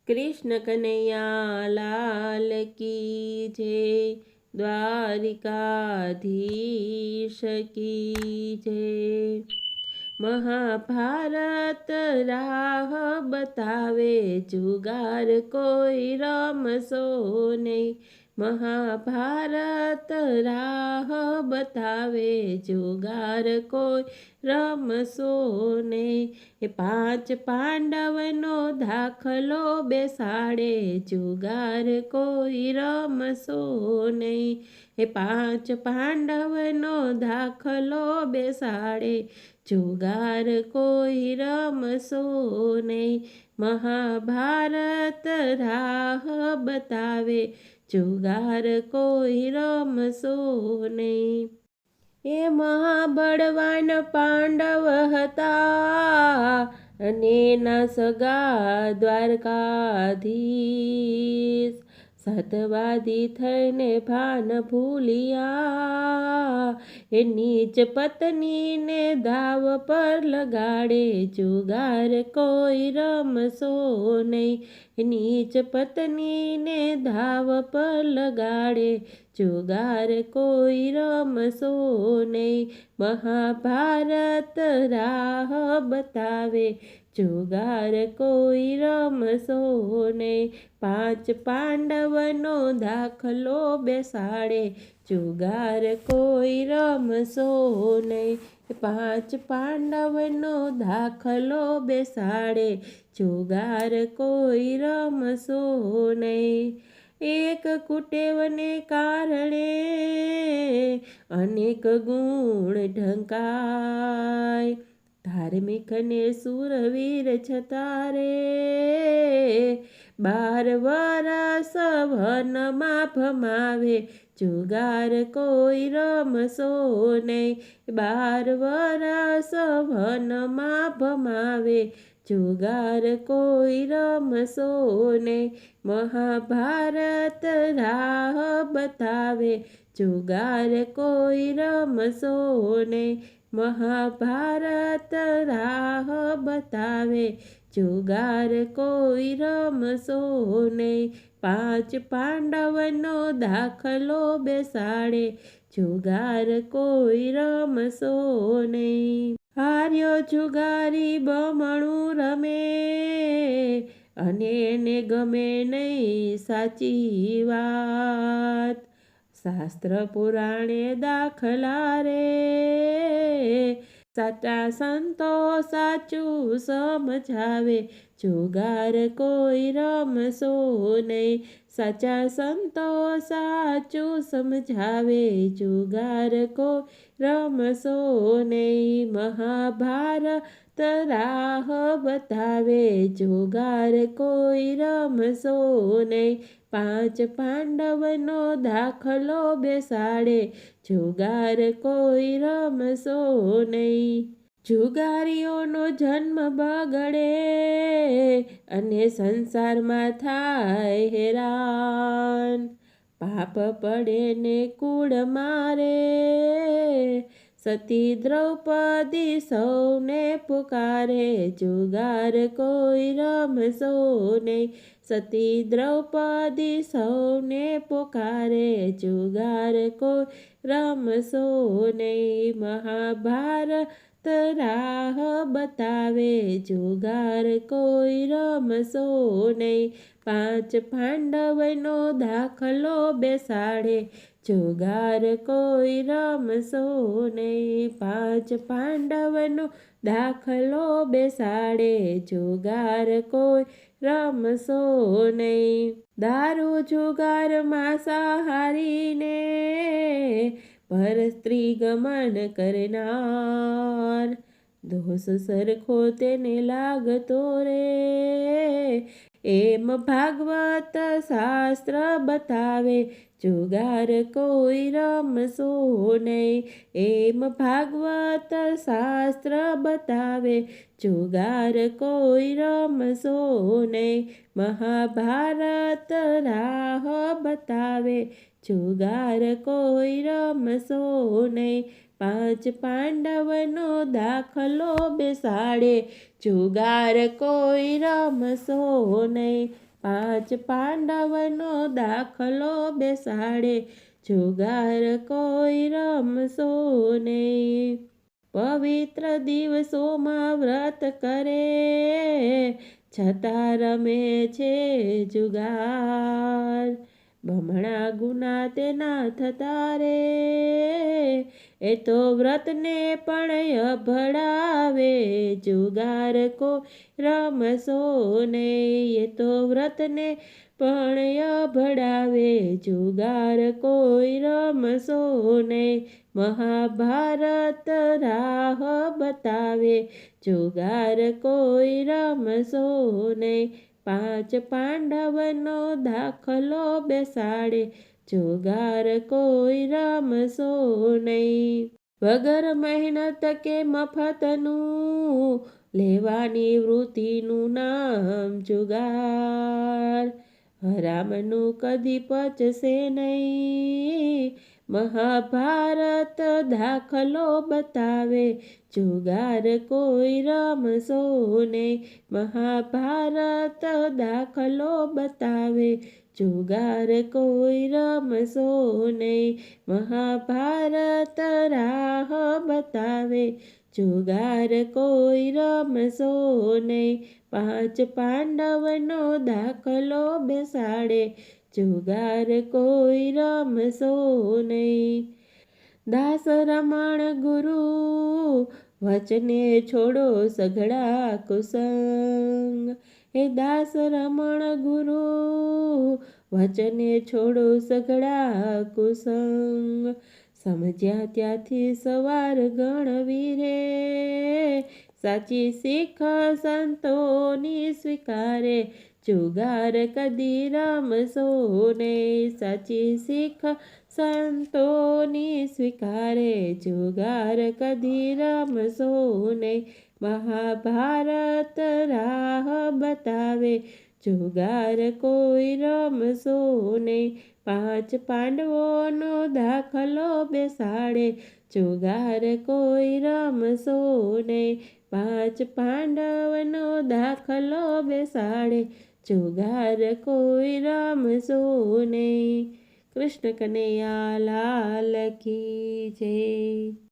कृष्ण कन्हैया लाल की जय। द्वारिकाधीश की जय। महाभारत राह बतावे, जुगार कोई रमशो नहीं। महाभारत राह बतावे, जुगार कोई रमशो नहीं। એ પાંચ પાંડવનો દાખલો બેસાડે, જુગાર કોઈ રમશો નહીં. એ પાંચ પાંડવનો દાખલો બેસાડે, જુગાર કોઈ રમશો નહીં. મહાભારત રાહ બતાવે, જુગાર કોઈ રમશો નહીં. એ મહાબળવાન પાંડવ હતા, અને ના સગા દ્વારકાધીશ. સતવાદી થઈને ભાન ભૂલિયા, એ નીચ પત્નીને દાવ પર લગાડે, જુગાર કોઈ રમશો નહીં. નીચ પત્નીને દાવ પર લગાડે, જુગાર કોઈ રમશો નહીં. મહાભારત રાહ બતાવે, જુગાર કોઈ રમશો નહીં. પાંચ પાંડવનો દાખલો બેસાડે, જુગાર કોઈ રમશો નહીં. પાંચ પાંડવનો દાખલો બેસાડે, જુગાર કોઈ રમશો નહીં. એક કુટેવને કારણે અનેક ગુણ ઢંકાય, ધાર્મિક ને સુરવીર છતાં રે 12 વરસ વનમાં ભમાવે, જુગાર કોઈ રમશો નહીં. 12 વરસ વનમાં ભમાવે, જુગાર કોઈ રમશો નહીં. મહાભારત રાહ બતાવે, જુગાર કોઈ રમશો નહીં. મહાભારત રાહ બતાવે, જુગાર કોઈ રમશો નહીં. પાંચ પાંડવનો દાખલો બેસાડે, જુગાર કોઈ રમશો નહીં. હાર્યો જુગારી બમણું રમે, અને એને ગમે નહીં સાચી વાત. શાસ્ત્ર પુરાણે દાખલા રે, સાચા સંતો સાચું સમજાવે, જુગાર કોઈ રમશો નહીં. સાચા સંતો સાચું સમજાવે, જુગાર કોઈ રમશો નહીં. મહાભારત રાહ બતાવે, જુગાર કોઈ રમશો નહીં. પાંચ પાંડવનો દાખલો બેસાડે, જુગાર કોઈ રમશો નહીં. જુગારીઓનો જન્મ બગડે, અને સંસારમાં થાય હેરાન. પાપ પડે ને કૂળ મારે, સતી દ્રૌપદી સૌને પુકારે, જુગાર કોઈ રમશો નહીં. સતી દ્રૌપદી સૌને પુકારે, જુગાર કોઈ રમશો નહીં. મહાભારત રાહ બતાવે, જુગાર કોઈ રમશો નહીં. પાંચ પાંડવનો દાખલો બેસાડે, જુગાર કોઈ રમશો નહીં. પાંચ પાંડવનો દાખલો બેસાડે, જુગાર કોઈ રમશો નહીં. દારૂ જુગાર માંસાહારીને, પર સ્ત્રી ગમન કરનાર, દોષ સરખો તેને લાગતો રે. એમ ભાગવત શાસ્ત્ર બતાવે, જુગાર કોઈ રમશો નહીં. એમ ભાગવત શાસ્ત્ર બતાવે, જુગાર કોઈ રમશો નહીં. મહાભારત રાહ બતાવે, જુગાર કોઈ રમશો નહીં. પાંચ પાંડવનો દાખલો બેસાડે, જુગાર કોઈ રમશો નહીં. પાંચ પાંડવનો દાખલો બેસાડે, જુગાર કોઈ રમશો નહીં. પવિત્ર દિવસોમાં વ્રત કરે, છતાં રમે છે જુગાર. બમણા ગુના તેના થતા રે, એ તો વ્રતને પણ અભડાવે, જુગાર કોઈ રમશો નહીં. એ તો વ્રતને પણ અભડાવે, જુગાર કોઈ રમશો નહીં. મહાભારત રાહ બતાવે, જુગાર કોઈ રમશો નહીં. પાંચ પાંડવનો દાખલો બેસાડે, જુગાર કોઈ રમશો નહીં. વગર મહેનત કે મફતનું, લેવાની વૃત્તિનું નામ જુગાર. હરામનું કદી પચશે નહીં, મહાભારત દાખલો બતાવે, જુગાર કોઈ રમશો નહીં. મહાભારત દાખલો બતાવે, જુગાર કોઈ રમશો નહીં. મહાભારત રાહ બતાવે, જુગાર કોઈ રમશો નહીં. પાંચ પાંડવનો દાખલો બેસાડે, જુગાર કોઈ રમશો નહીં. દાસ રમણ ગુરુ વચને છોડો સઘળા કુસંગ. હે દાસ રમણ ગુરુ વચને છોડો સઘળા કુસંગ. સમજ્યા ત્યાંથી સવાર ગણવી રે, સાચી શીખ સંતોની સ્વીકારે, જુગાર કદી રમશો નહીં. સાચી શીખ સંતોની સ્વીકારે, જુગાર કદી રમશો નહીં. મહાભારત રાહ બતાવે, જુગાર કોઈ રમશો નહીં. પાંચ પાંડવોનો દાખલો બેસાડે, જુગાર કોઈ રમશો નહીં. પાંચ પાંડવનો દાખલો બેસાડે, જુગાર કોઈ રમશો નહીં. કૃષ્ણ કનૈયા લાલ કી જય.